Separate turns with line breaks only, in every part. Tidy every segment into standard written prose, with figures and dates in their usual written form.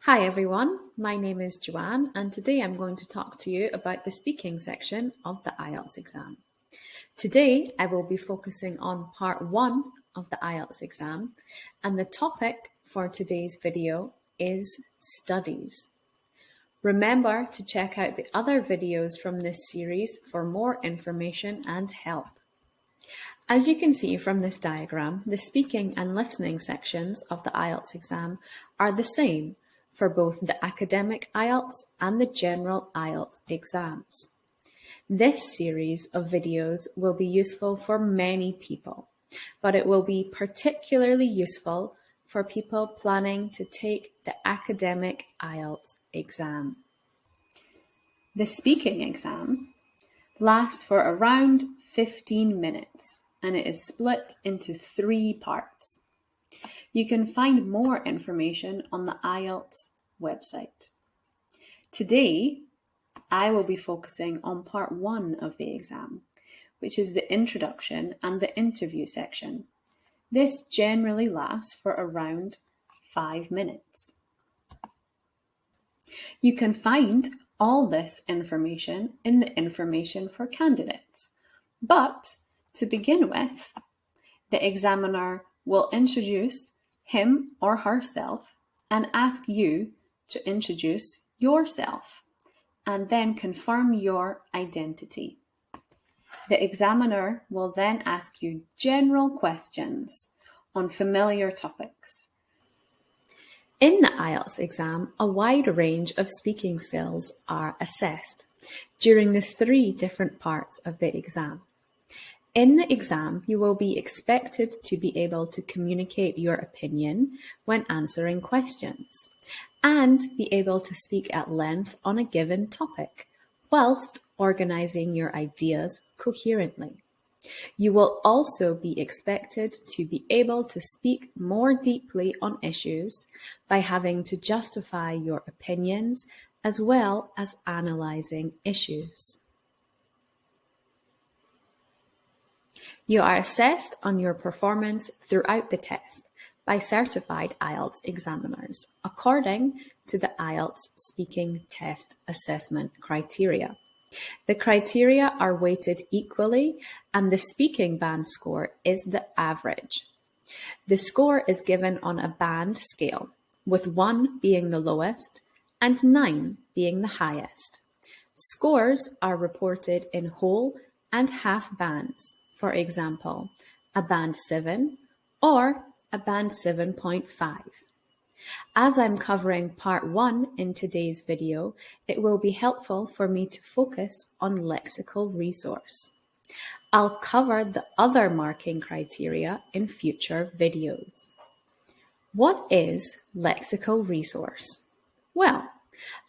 Hi everyone, my name is Joanne and today I'm going to talk to you about the speaking section of the IELTS exam. Today I will be focusing on part 1 of the IELTS exam and the topic for today's video is studies. Remember to check out the other videos from this series for more information and help. As you can see from this diagram, the speaking and listening sections of the IELTS exam are the same for both the academic IELTS and the general IELTS exams. This series of videos will be useful for many people, but it will be particularly useful for people planning to take the academic IELTS exam. The speaking exam lasts for around 15 minutes and it is split into 3 parts. You can find more information on the IELTS website. Today, I will be focusing on part 1 of the exam, which is the introduction and the interview section. This generally lasts for around 5 minutes. You can find all this information in the information for candidates. But to begin with, the examiner will introduce him or herself and ask you to introduce yourself and then confirm your identity. The examiner will then ask you general questions on familiar topics. In the IELTS exam, a wide range of speaking skills are assessed during the 3 different parts of the exam. In the exam, you will be expected to be able to communicate your opinion when answering questions and be able to speak at length on a given topic whilst organizing your ideas coherently. You will also be expected to be able to speak more deeply on issues by having to justify your opinions as well as analyzing issues. You are assessed on your performance throughout the test by certified IELTS examiners according to the IELTS speaking test assessment criteria. The criteria are weighted equally and the speaking band score is the average. The score is given on a band scale, with 1 being the lowest and 9 being the highest. Scores are reported in whole and half bands. For example, a band 7 or a band 7.5. As I'm covering part 1 in today's video, it will be helpful for me to focus on Lexical Resource. I'll cover the other marking criteria in future videos. What is Lexical Resource? Well,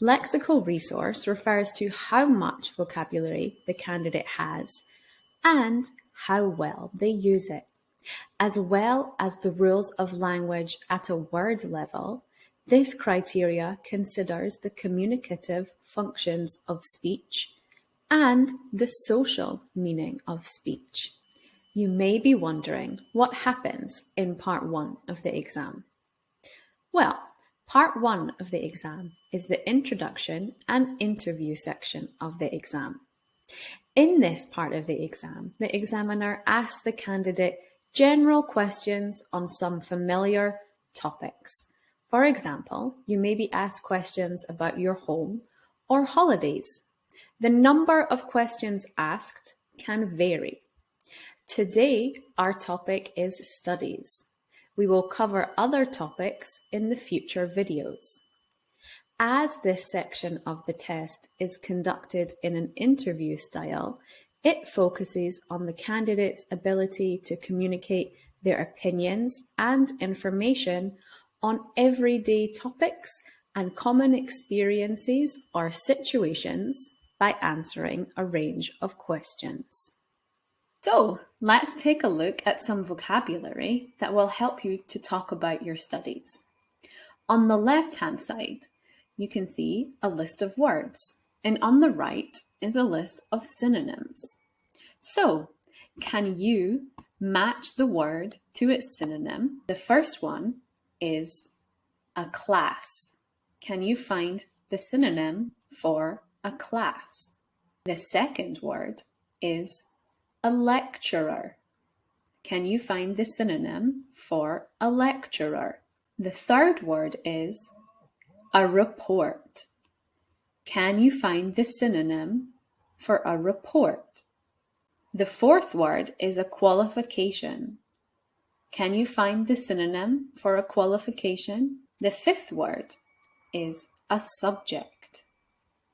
Lexical Resource refers to how much vocabulary the candidate has and how well they use it, as well as the rules of language at a word level. This criteria considers the communicative functions of speech and the social meaning of speech. You may be wondering what happens in part 1 of the exam. Well, part 1 of the exam is the introduction and interview section of the exam. In this part of the exam, the examiner asks the candidate general questions on some familiar topics. For example, you may be asked questions about your home or holidays. The number of questions asked can vary. Today, our topic is studies. We will cover other topics in the future videos. As this section of the test is conducted in an interview style, it focuses on the candidate's ability to communicate their opinions and information on everyday topics and common experiences or situations by answering a range of questions. So, let's take a look at some vocabulary that will help you to talk about your studies. On the left-hand side, you can see a list of words, and on the right is a list of synonyms. So, can you match the word to its synonym? The first one is a class. can you find the synonym for a class? The second word is a lecturer. Can you find the synonym for a lecturer? The third word is a report. Can you find the synonym for a report? The fourth word is a qualification. Can you find the synonym for a qualification? The fifth word is a subject.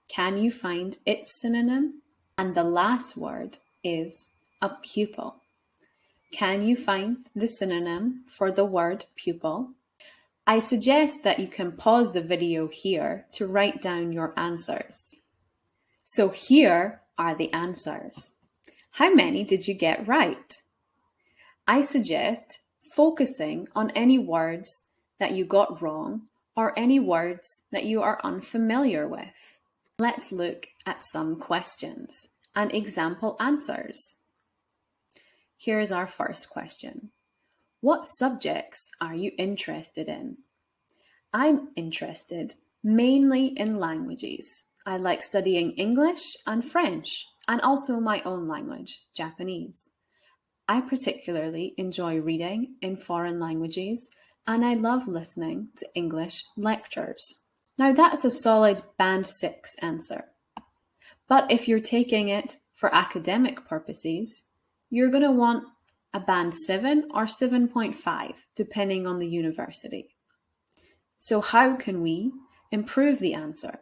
Can you find its synonym? And the last word is a pupil. Can you find the synonym for the word pupil? I suggest that you can pause the video here to write down your answers. So here are the answers. How many did you get right? I suggest focusing on any words that you got wrong or any words that you are unfamiliar with. Let's look at some questions and example answers. Here's our first question. What subjects are you interested in? I'm interested mainly in languages. I like studying English and French, and also my own language, Japanese. I particularly enjoy reading in foreign languages, and I love listening to English lectures. Now that's a solid Band 6 answer. But if you're taking it for academic purposes, you're going to want a Band 7 or 7.5, depending on the university. So how can we improve the answer?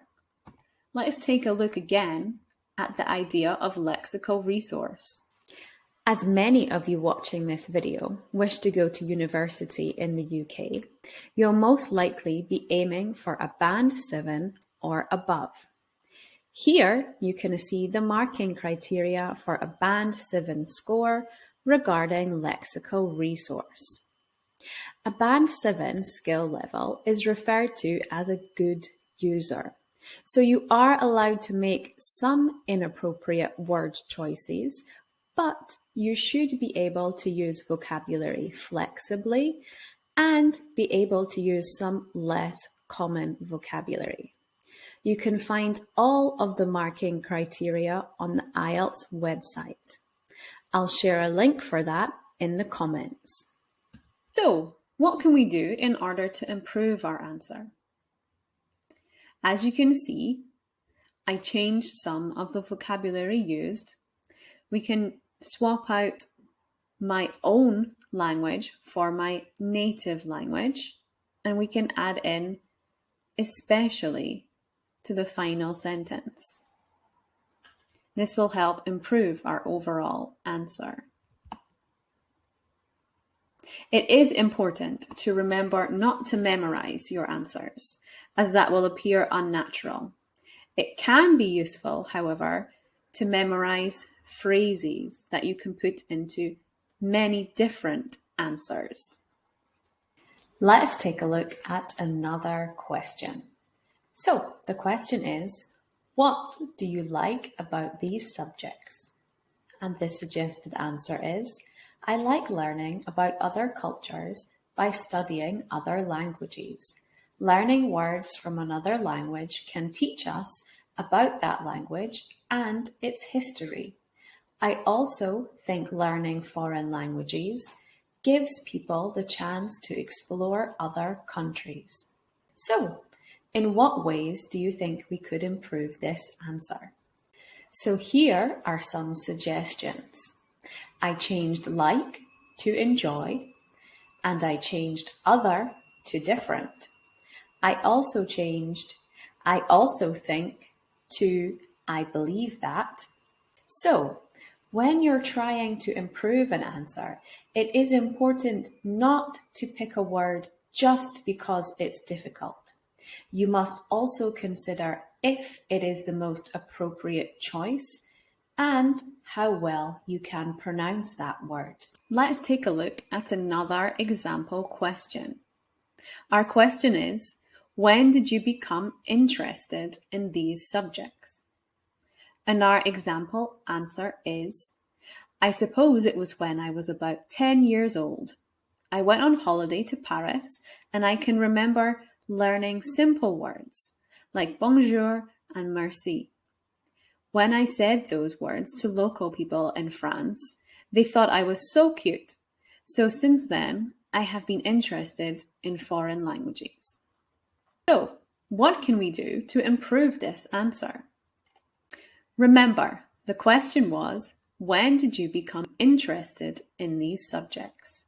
Let's take a look again at the idea of lexical resource. As many of you watching this video wish to go to university in the UK, you'll most likely be aiming for a Band 7 or above. Here you can see the marking criteria for a Band 7 score regarding lexical resource. A Band 7 skill level is referred to as a good user. So you are allowed to make some inappropriate word choices, but you should be able to use vocabulary flexibly and be able to use some less common vocabulary. You can find all of the marking criteria on the IELTS website. I'll share a link for that in the comments. So, what can we do in order to improve our answer? As you can see, I changed some of the vocabulary used. We can swap out my own language for my native language, and we can add in especially to the final sentence. This will help improve our overall answer. It is important to remember not to memorize your answers, as that will appear unnatural. It can be useful, however, to memorize phrases that you can put into many different answers. Let's take a look at another question. So the question is, what do you like about these subjects? And the suggested answer is, I like learning about other cultures by studying other languages. Learning words from another language can teach us about that language and its history. I also think learning foreign languages gives people the chance to explore other countries. So, in what ways do you think we could improve this answer? So here are some suggestions. I changed like to enjoy, and I changed other to different. I also changed I also think to I believe that. So, when you're trying to improve an answer, it is important not to pick a word just because it's difficult. You must also consider if it is the most appropriate choice and how well you can pronounce that word. Let's take a look at another example question. Our question is, when did you become interested in these subjects? And our example answer is, I suppose it was when I was about 10 years old. I went on holiday to Paris, and I can remember learning simple words like bonjour and merci. When I said those words to local people in France, they thought I was so cute. So since then, I have been interested in foreign languages. So, what can we do to improve this answer? Remember, the question was, when did you become interested in these subjects?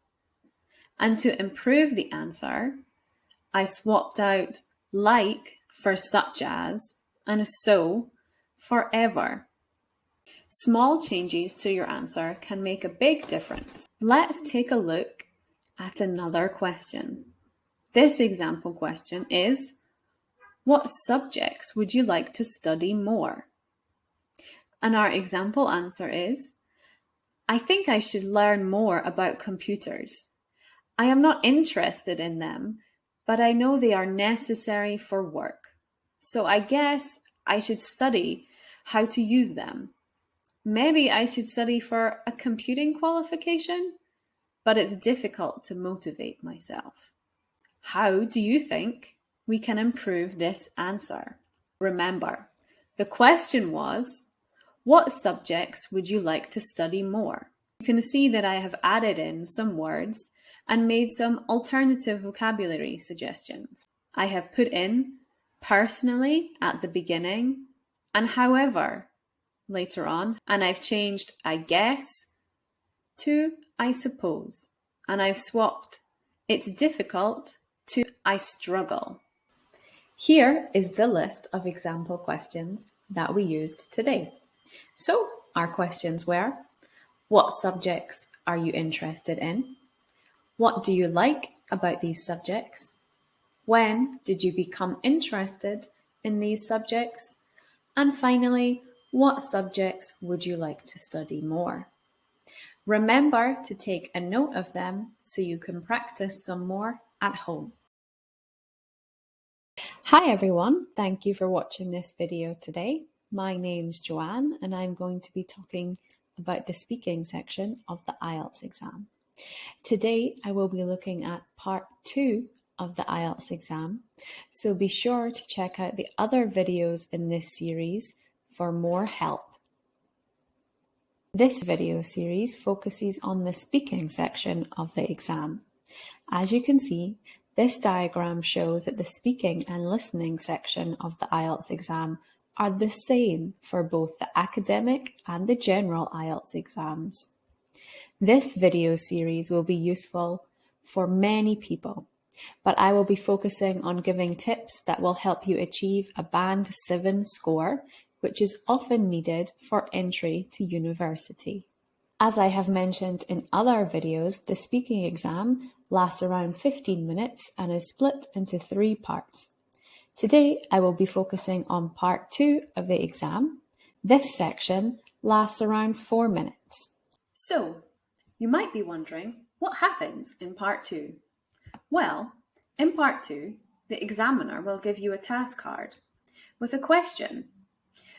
And to improve the answer, I swapped out like for such as and so for ever. Small changes to your answer can make a big difference. Let's take a look at another question. This example question is, what subjects would you like to study more? And our example answer is, I think I should learn more about computers. I am not interested in them, but I know they are necessary for work. So I guess I should study how to use them. Maybe I should study for a computing qualification, but it's difficult to motivate myself. How do you think we can improve this answer? Remember, the question was, what subjects would you like to study more? You can see that I have added in some words and made some alternative vocabulary suggestions. I have put in personally at the beginning and however later on, and I've changed I guess to I suppose, and I've swapped it's difficult to I struggle. Here is the list of example questions that we used today. So our questions were, what subjects are you interested in? What do you like about these subjects? When did you become interested in these subjects? And finally, what subjects would you like to study more? Remember to take a note of them so you can practice some more at home. Hi everyone, thank you for watching this video today. My name's Joanne and I'm going to be talking about the speaking section of the IELTS exam. Today I will be looking at part 2 of the IELTS exam, so be sure to check out the other videos in this series for more help. This video series focuses on the speaking section of the exam. As you can see, this diagram shows that the speaking and listening section of the IELTS exam are the same for both the academic and the general IELTS exams. This video series will be useful for many people, but I will be focusing on giving tips that will help you achieve a Band 7 score, which is often needed for entry to university. As I have mentioned in other videos, the speaking exam lasts around 15 minutes and is split into 3 parts. Today, I will be focusing on part 2 of the exam. This section lasts around 4 minutes. So, you might be wondering, what happens in part 2? Well, in part 2, the examiner will give you a task card with a question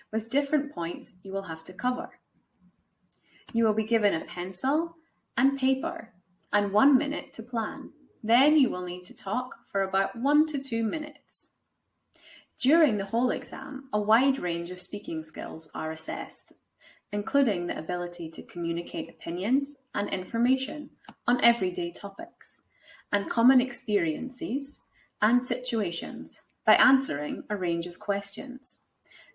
with different points you will have to cover. You will be given a pencil and paper and 1 minute to plan. Then you will need to talk for about 1 to 2 minutes. During the whole exam, a wide range of speaking skills are assessed, including the ability to communicate opinions and information on everyday topics, and common experiences and situations by answering a range of questions.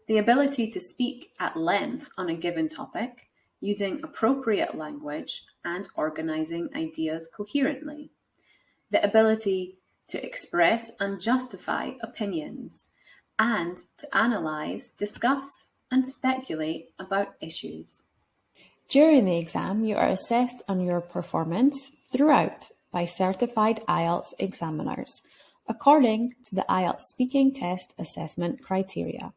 The ability to speak at length on a given topic, using appropriate language and organizing ideas coherently. The ability to express and justify opinions, and to analyze, discuss, and speculate about issues. During the exam, you are assessed on your performance throughout by certified IELTS examiners, according to the IELTS speaking test assessment criteria.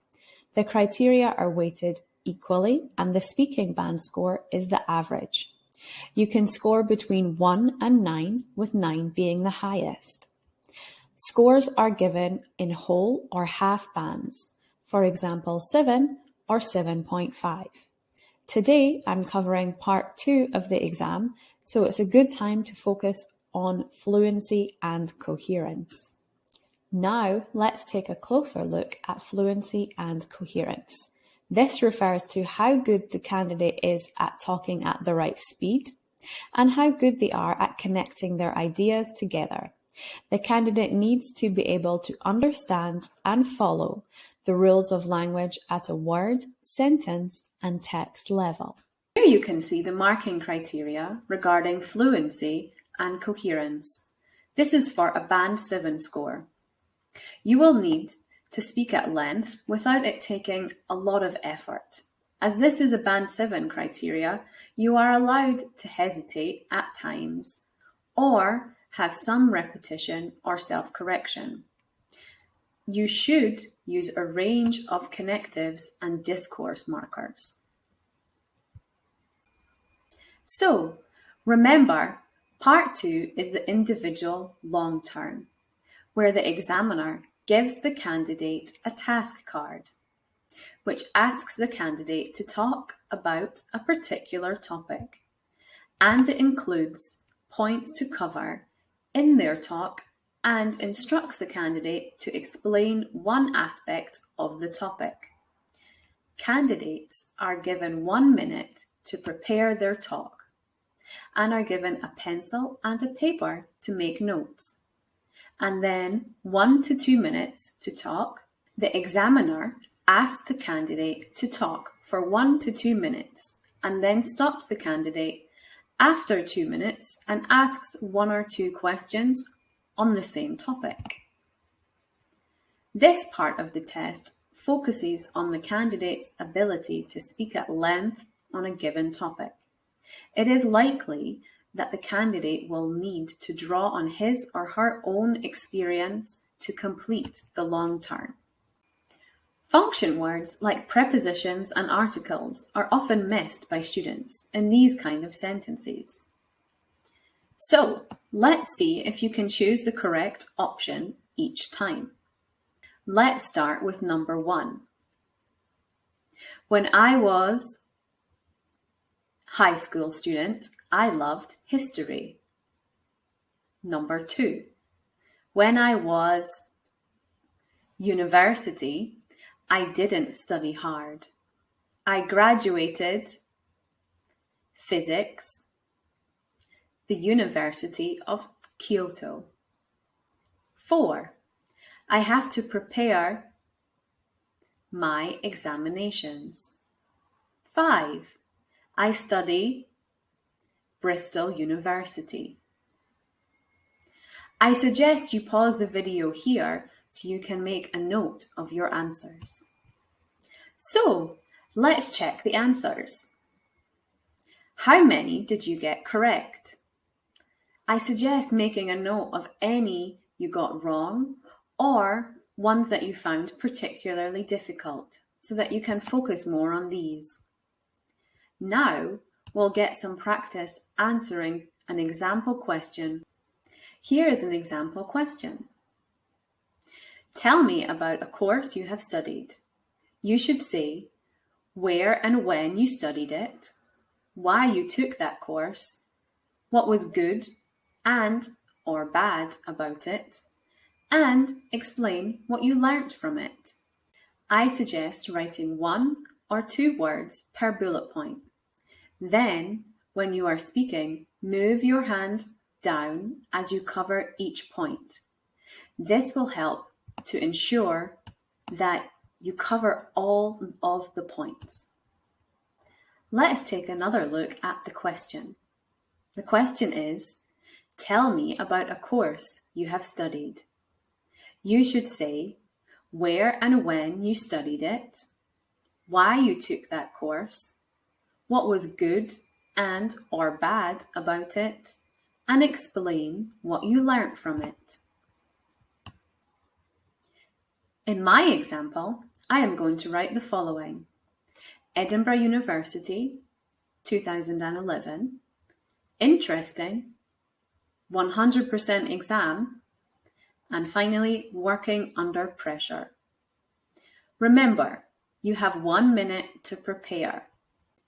The criteria are weighted equally, and the speaking band score is the average. You can score between 1 and 9, with 9 being the highest. Scores are given in whole or half bands, for example 7 or 7.5. Today I'm covering part 2 of the exam, so it's a good time to focus on fluency and coherence. Now let's take a closer look at fluency and coherence. This refers to how good the candidate is at talking at the right speed and how good they are at connecting their ideas together. The candidate needs to be able to understand and follow the rules of language at a word, sentence, and text level. Here you can see the marking criteria regarding fluency and coherence. This is for a Band 7 score. You will need to speak at length without it taking a lot of effort. As this is a Band 7 criteria, you are allowed to hesitate at times or have some repetition or self-correction. You should use a range of connectives and discourse markers. So, remember, Part 2 is the individual long term, where the examiner gives the candidate a task card, which asks the candidate to talk about a particular topic, and it includes points to cover in their talk and instructs the candidate to explain one aspect of the topic. Candidates are given 1 minute to prepare their talk and are given a pencil and a paper to make notes, and then 1 to 2 minutes to talk. The examiner asks the candidate to talk for 1 to 2 minutes and then stops the candidate after 2 minutes and asks 1 or 2 questions on the same topic. This part of the test focuses on the candidate's ability to speak at length on a given topic. It is likely that the candidate will need to draw on his or her own experience to complete the long term. Function words like prepositions and articles are often missed by students in these kind of sentences. So, let's see if you can choose the correct option each time. Let's start with number 1. When I was high school student, I loved history. Number 2. When I was university, I didn't study hard. I graduated physics, the University of Kyoto. 4. I have to prepare my examinations. 5. I study Bristol University. I suggest you pause the video here so you can make a note of your answers. So, let's check the answers. How many did you get correct? I suggest making a note of any you got wrong or ones that you found particularly difficult so that you can focus more on these. Now, we'll get some practice answering an example question. Here is an example question. Tell me about a course you have studied. You should say where and when you studied it, why you took that course, what was good and or bad about it, and explain what you learnt from it. I suggest writing 1 or 2 words per bullet point. Then, when you are speaking, move your hand down as you cover each point. This will help to ensure that you cover all of the points. Let's take another look at the question. The question is, tell me about a course you have studied. You should say where and when you studied it, why you took that course, what was good and or bad about it, and explain what you learnt from it. In my example, I am going to write the following. Edinburgh University, 2011, interesting, 100% exam, and finally, working under pressure. Remember, you have 1 minute to prepare.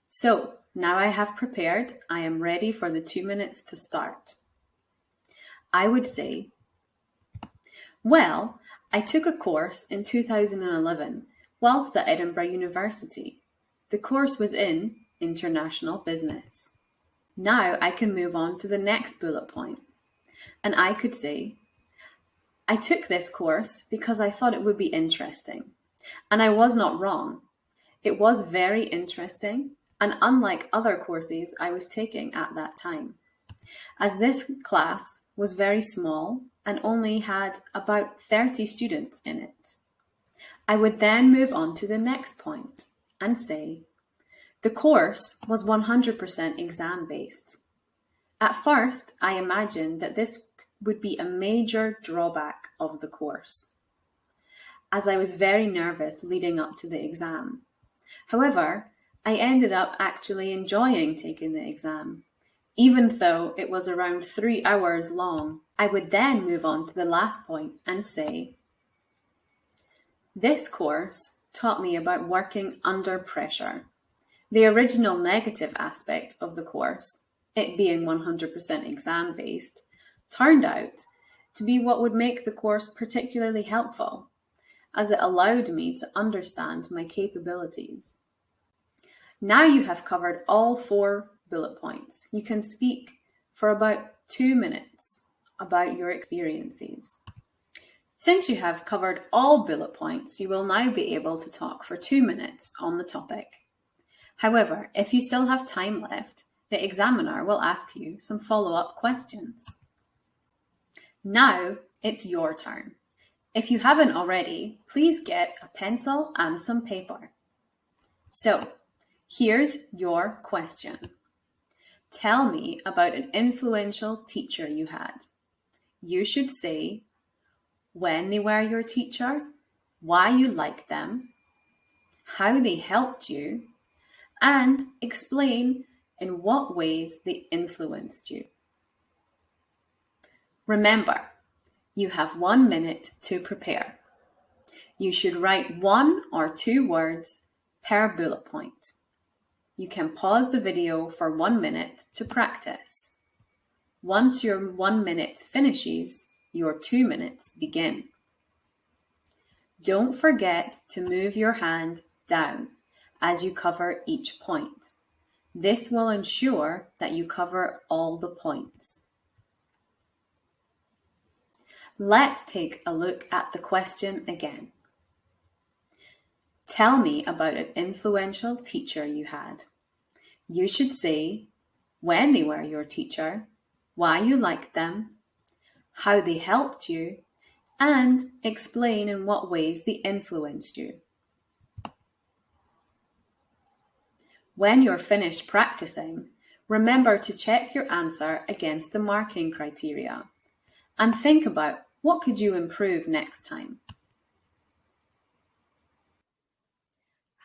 So, now I have prepared, I am ready for the 2 minutes to start. I would say, well, I took a course in 2011 whilst at Edinburgh University. The course was in International Business. Now I can move on to the next bullet point, and I could say, I took this course because I thought it would be interesting, and I was not wrong. It was very interesting, and unlike other courses I was taking at that time, as this class was very small and only had about 30 students in it. I would then move on to the next point and say, the course was 100% exam-based. At first, I imagined that this would be a major drawback of the course, as I was very nervous leading up to the exam. However, I ended up actually enjoying taking the exam, even though it was around 3 hours long. I would then move on to the last point and say, this course taught me about working under pressure. The original negative aspect of the course, it being 100% exam-based, turned out to be what would make the course particularly helpful, as it allowed me to understand my capabilities. Now you have covered all 4 bullet points. You can speak for about 2 minutes about your experiences. Since you have covered all bullet points, you will now be able to talk for 2 minutes on the topic. However, if you still have time left, the examiner will ask you some follow-up questions. Now it's your turn. If you haven't already, please get a pencil and some paper. So, here's your question. Tell me about an influential teacher you had. You should say when they were your teacher, why you liked them, how they helped you, and explain in what ways they influenced you. Remember, you have 1 minute to prepare. You should write 1 or 2 words per bullet point. You can pause the video for 1 minute to practice. Once your 1 minute finishes, your 2 minutes begin. Don't forget to move your hand down as you cover each point. This will ensure that you cover all the points. Let's take a look at the question again. Tell me about an influential teacher you had. You should say when they were your teacher, why you liked them, how they helped you, and explain in what ways they influenced you. When you're finished practicing, remember to check your answer against the marking criteria and think about what could you improve next time.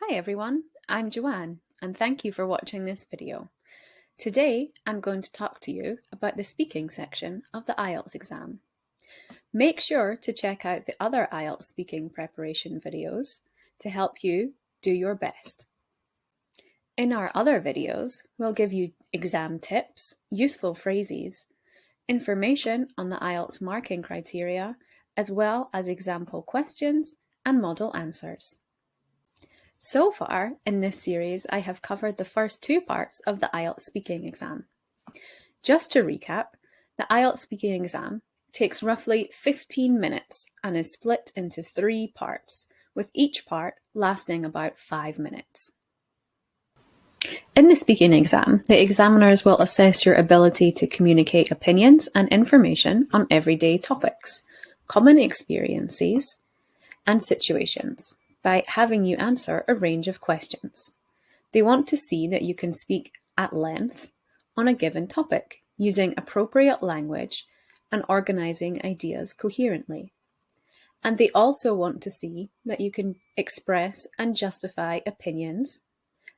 Hi everyone, I'm Joanne and thank you for watching this video. Today I'm going to talk to you about the speaking section of the IELTS exam. Make sure to check out the other IELTS speaking preparation videos to help you do your best. In our other videos, we'll give you exam tips, useful phrases, information on the IELTS marking criteria, as well as example questions and model answers. So far in this series, I have covered the first 2 parts of the IELTS speaking exam. Just to recap, the IELTS speaking exam takes roughly 15 minutes and is split into 3 parts, with each part lasting about 5 minutes. In the speaking exam, the examiners will assess your ability to communicate opinions and information on everyday topics, common experiences, and situations by having you answer a range of questions. They want to see that you can speak at length on a given topic, using appropriate language and organizing ideas coherently. And they also want to see that you can express and justify opinions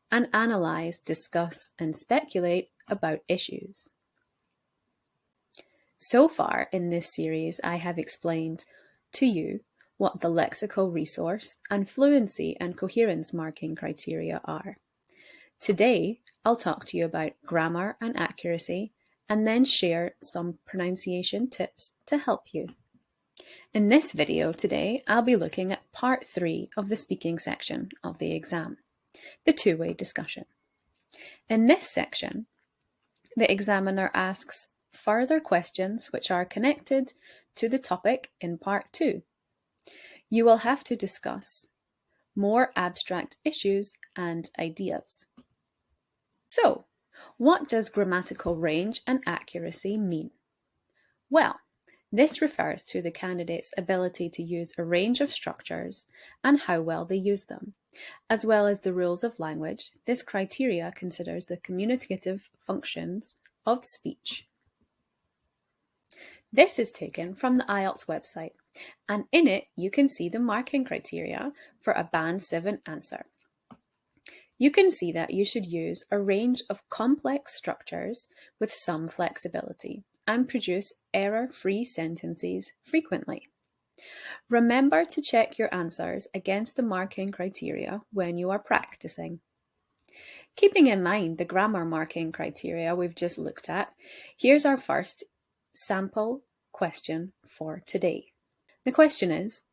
and analyze, discuss, and speculate about issues. So far in this series, I have explained to you what the Lexical Resource and Fluency and Coherence marking criteria are. Today, I'll talk to you about grammar and accuracy, and then share some pronunciation tips to help you. In this video today, I'll be looking at part 3 of the speaking section of the exam, the two-way discussion. In this section, the examiner asks further questions which are connected to the topic in part 2. You will have to discuss more abstract issues and ideas. So, what does grammatical range and accuracy mean? Well, this refers to the candidate's ability to use a range of structures and how well they use them, as well as the rules of language. This criteria considers the communicative functions of speech. This is taken from the IELTS website, and in it you can see the marking criteria for a Band 7 answer. You can see that you should use a range of complex structures with some flexibility and produce error-free sentences frequently. Remember to check your answers against the marking criteria when you are practicing. Keeping in mind the grammar marking criteria we've just looked at, here's our first sample question for today. The question is,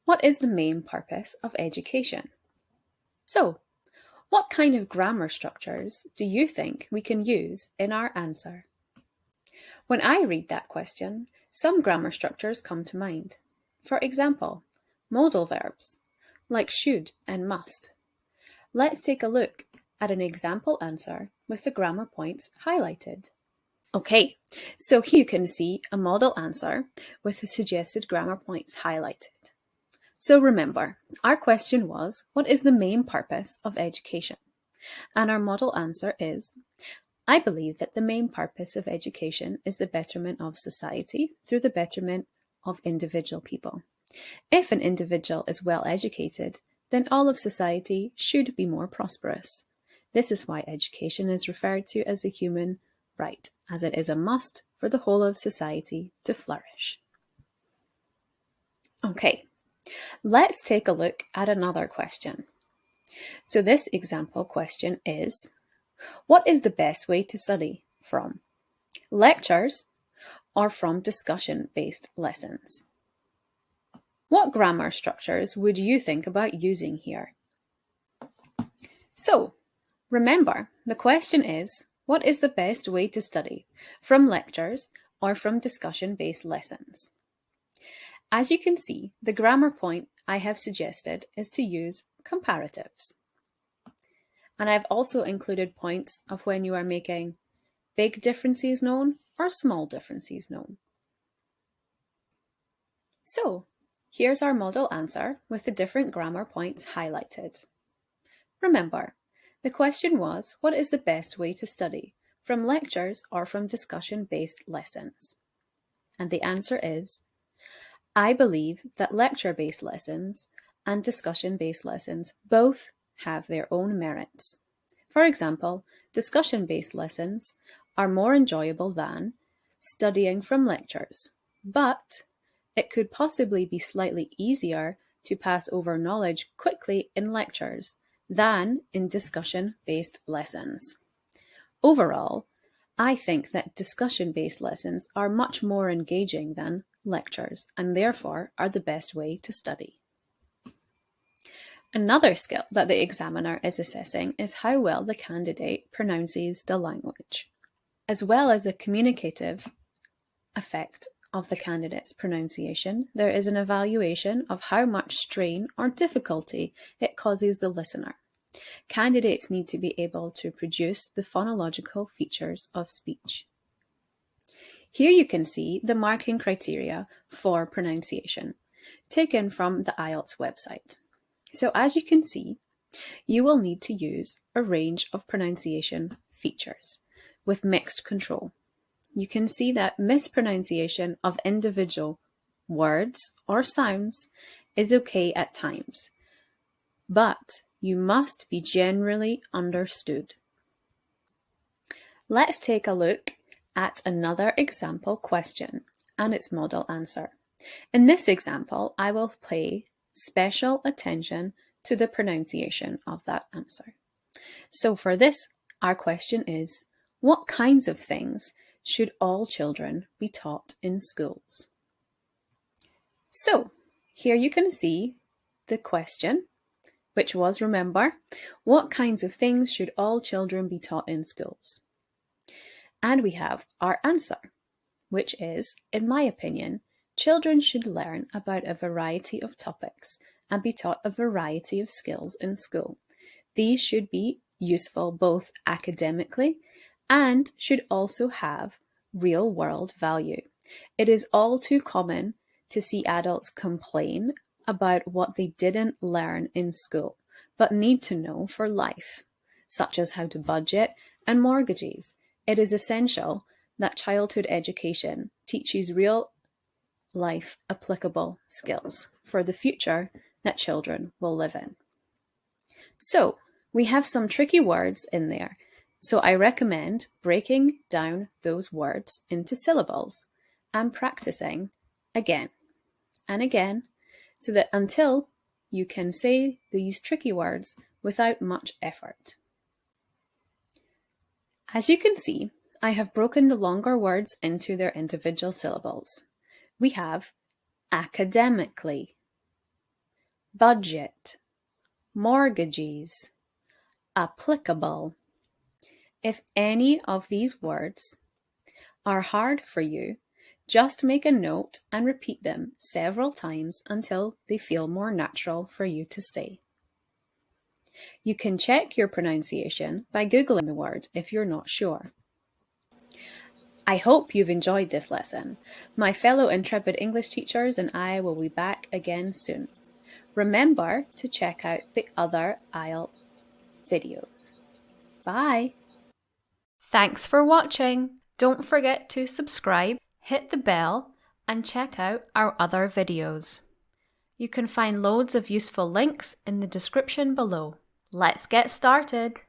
what is the main purpose of education? So, what kind of grammar structures do you think we can use in our answer? When I read that question, some grammar structures come to mind. For example, modal verbs, like should and must. Let's take a look at an example answer with the grammar points highlighted. Okay, so here you can see a model answer with the suggested grammar points highlighted. So remember, our question was, what is the main purpose of education? And our model answer is, I believe that the main purpose of education is the betterment of society through the betterment of individual people. If an individual is well educated, then all of society should be more prosperous. This is why education is referred to as a human right, as it is a must for the whole of society to flourish. Okay, let's take a look at another question. So this example question is, what is the best way to study from? Lectures or from discussion-based lessons? What grammar structures would you think about using here? So, remember, the question is, what is the best way to study? From lectures or from discussion-based lessons? As you can see, the grammar point I have suggested is to use comparatives. And I've also included points of when you are making big differences known or small differences known. So, here's our model answer with the different grammar points highlighted. Remember, the question was, what is the best way to study? From lectures or from discussion-based lessons? And the answer is, I believe that lecture-based lessons and discussion-based lessons both have their own merits. For example, discussion-based lessons are more enjoyable than studying from lectures, but it could possibly be slightly easier to pass over knowledge quickly in lectures than in discussion-based lessons. Overall, I think that discussion-based lessons are much more engaging than lectures and therefore are the best way to study. Another skill that the examiner is assessing is how well the candidate pronounces the language, as well as the communicative effect of the candidate's pronunciation. There is an evaluation of how much strain or difficulty it causes the listener. Candidates need to be able to produce the phonological features of speech. Here you can see the marking criteria for pronunciation, taken from the IELTS website. So as you can see, you will need to use a range of pronunciation features with mixed control. You can see that mispronunciation of individual words or sounds is okay at times, but you must be generally understood. Let's take a look at another example question and its model answer. In this example, I will pay special attention to the pronunciation of that answer. So for this, our question is, what kinds of things should all children be taught in schools? So, here you can see the question, which was, remember, what kinds of things should all children be taught in schools? And we have our answer, which is, in my opinion, children should learn about a variety of topics and be taught a variety of skills in school. These should be useful both academically and should also have real-world value. It is all too common to see adults complain about what they didn't learn in school but need to know for life, such as how to budget and mortgages. It is essential that childhood education teaches real life applicable skills for the future that children will live in. So, we have some tricky words in there, so I recommend breaking down those words into syllables and practicing again and again so that until you can say these tricky words without much effort. As you can see, I have broken the longer words into their individual syllables. We have academically, budget, mortgages, applicable. If any of these words are hard for you, just make a note and repeat them several times until they feel more natural for you to say. You can check your pronunciation by Googling the word if you're not sure. I hope you've enjoyed this lesson. My fellow Intrepid English teachers and I will be back again soon. Remember to check out the other IELTS videos. Bye! Thanks for watching. Don't forget to subscribe, hit the bell, and check out our other videos. You can find loads of useful links in the description below. Let's get started!